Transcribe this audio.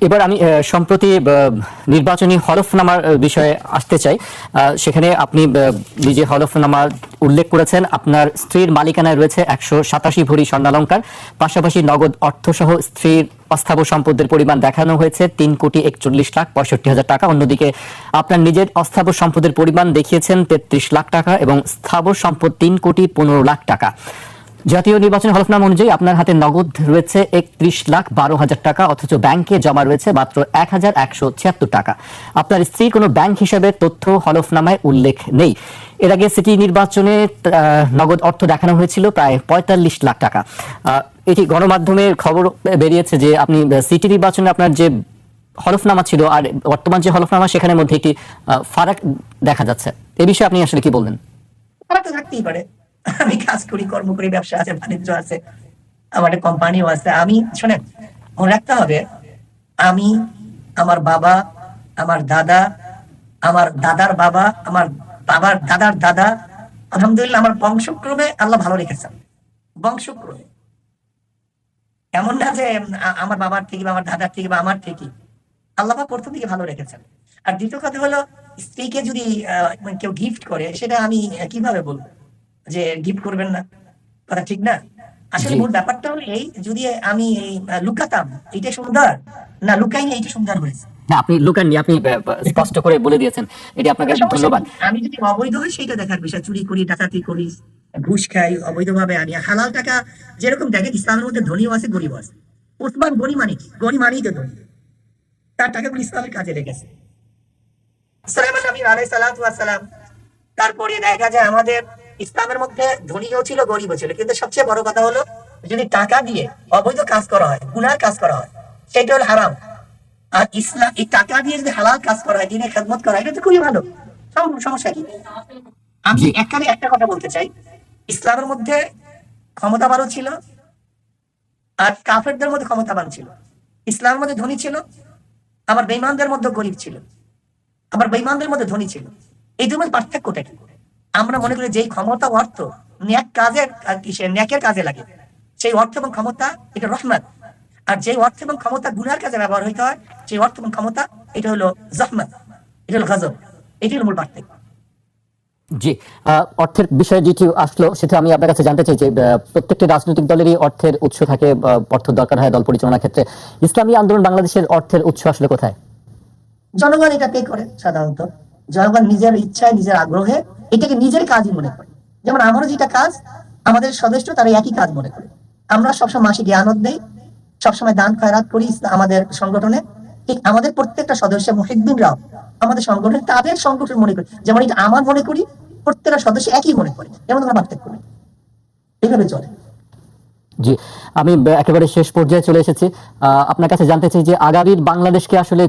এবার আমি সম্প্রতি নির্বাচনী হলফনামার বিষয়ে আসতে চাই। সেখানে আপনি নিজে হলফনামা উল্লেখ করেছেন আপনার স্ত্রীর মালিকানায় রয়েছে 187 ভরি স্বর্ণালংকার, পাশাপাশি নগদ অর্থসহ স্ত্রীর অস্থাবর সম্পদের পরিমাণ দেখানো হয়েছে 3,41,65,000 টাকা। অন্যদিকে আপনার নিজের অস্থাবর সম্পদের পরিমাণ দেখিয়েছেন 33 লাখ টাকা এবং স্থাবর সম্পদ 3,15,00,000 টাকা। জাতীয় নির্বাচন হলফনামা অনুযায়ী আপনার হাতে নগদ রয়েছে 31,12,000 টাকা, অথচ ব্যাংকে জমা রয়েছে মাত্র 1,176 টাকা। আপনার স্ত্রীর কোনো ব্যাংক হিসাবে তথ্য হলফনামায় উল্লেখ নেই। এর আগে সিটি নির্বাচনে নগদ অর্থ দেখানো হয়েছিল প্রায় 45 লাখ টাকা। এটি গণমাধ্যমের খবর বেরিয়েছে যে আপনি সিটি নির্বাচনে আপনার যে হলফনামা ছিল আর বর্তমান যে হলফনামা সেখানের মধ্যে একটি ফারাক দেখা যাচ্ছে। এ বিষয়ে আপনি আসলে কি বলবেন? ফারাক তো থাকতেই পারে। আমি কাজ করি, কর্ম করি, ব্যবসা আছে, বাণিজ্য আছে, আমার একটা কোম্পানিও আছে। আমি শোনেন, মনে রাখতে হবে, আমি, আমার বাবা, আমার দাদা, আমার দাদার বাবা, আমার বাবার দাদার দাদা, আলহামদুলিল্লাহ আমার বংশক্রমে আল্লাহ ভালো রেখেছেন। বংশক্রমে এমন না যে আমার বাবার থেকে বা আমার দাদার থেকে বা আমার থেকে, আল্লাহ প্রথম থেকে ভালো রেখেছেন। আর দ্বিতীয় কথা হলো, স্ত্রীকে যদি কেউ গিফট করে, সেটা আমি কিভাবে বলবো যে গিফট করবেন না? কথা ঠিক না। আসলে মূল ব্যাপারটা হলো এই, যদি আমি লুকাতাম এইটা সুন্দর, না লুকাইনি এইটা সুন্দর হয়েছে। না, আপনি লুকাননি, আপনি স্পষ্ট করে বলে দিয়েছেন। এটি আপনাকে ধন্যবাদ। আমি যদি অবৈধ হই সেটা দেখার বিষয়, চুরি করি, ডাকাতি করি, ঘুষ খাই, অবৈধভাবে আনি, হালাল টাকা যেরকম দেখেন, ইসলামের মধ্যে ধনীও আছে, গরিব আছে। উসমান গনি মানে কি? গনি মানেই তো ধনী, তার টাকাগুলো ইসলামের কাজে লেগেছে। সুলাইমান নবী আলাইহিস সালাতু ওয়াস সালাম, তারপরে দেখা যায় আমাদের ইসলামের মধ্যে ধনীও ছিল, গরিবও ছিল, কিন্তু সবচেয়ে বড় কথা হলো, যদি টাকা দিয়ে অবৈধ কাজ করা হয়, গুনার কাজ করা হয়, সেটা হলো হারাম। আর ইসলাম এই টাকা দিয়ে যদি হালাল কাজ করা হয়, দিনের খেদমত করা হয়, এটা তো খুবই ভালো। সমস্যা কি? আমি একটা কথা বলতে চাই, ইসলামের মধ্যে ক্ষমতাবানও ছিল আর কাফেরদের মধ্যে ক্ষমতাবান ছিল। ইসলামের মধ্যে ধনী ছিল, আবার বেঈমানদের মধ্যে গরিব ছিল, আবার বেঈমানদের মধ্যে ধনী ছিল। এই দুটোর পার্থক্যটা কি? আমরা মনে করি যেই ক্ষমতা অর্থ ন্যাক কাজের ন্যাকের কাজে লাগে, সেই অর্থ এবং ক্ষমতা এটা রহমত। আর যে অর্থ এবং ক্ষমতা গুনার কাজে ব্যবহার হইতে হয়, সেই অর্থ এবং ক্ষমতা এটা হলো জহমত, এটা হলো গজব। এটি হলো মূল পার্থক্য। জি, অর্থের বিষয়ে যেটি আসলো সেটা আমি আপনার কাছে জানতে চাই যে প্রত্যেকটি রাজনৈতিক দলেরই অর্থের উৎস থাকে, অর্থ দরকার হয় দল পরিচালনার ক্ষেত্রে। ইসলামী আন্দোলন বাংলাদেশের অর্থের উৎস আসলে কোথায়? জনগণ এটা পে করে। সাধারণত জনগণ নিজের ইচ্ছায়, নিজের আগ্রহে এটাকে নিজের কাজই মনে করে। যেমন আমারও যেটা কাজ, আমাদের সদস্য তারা একই কাজ মনে করে। আমরা সবসময় মাসিক জ্ঞানত দেই, সবসময় দান খয়রাত করি আমাদের সংগঠনে। ঠিক আমাদের প্রত্যেকটা সদস্য মুহিদ্দিনরাও আমাদের সংগঠনে তাদের সংগঠন মনে করি, যেমন এটা আমার মনে করি, প্রত্যেকটা সদস্য একই মনে করে, এমন কোনো পার্থক্য নেই। এইভাবে চলে। জি, আমি একেবারে শেষ পর্যায়ে চলে এসেছি। আপনার কাছে জানতে চাই যে আগামীর বাংলাদেশকে আসলে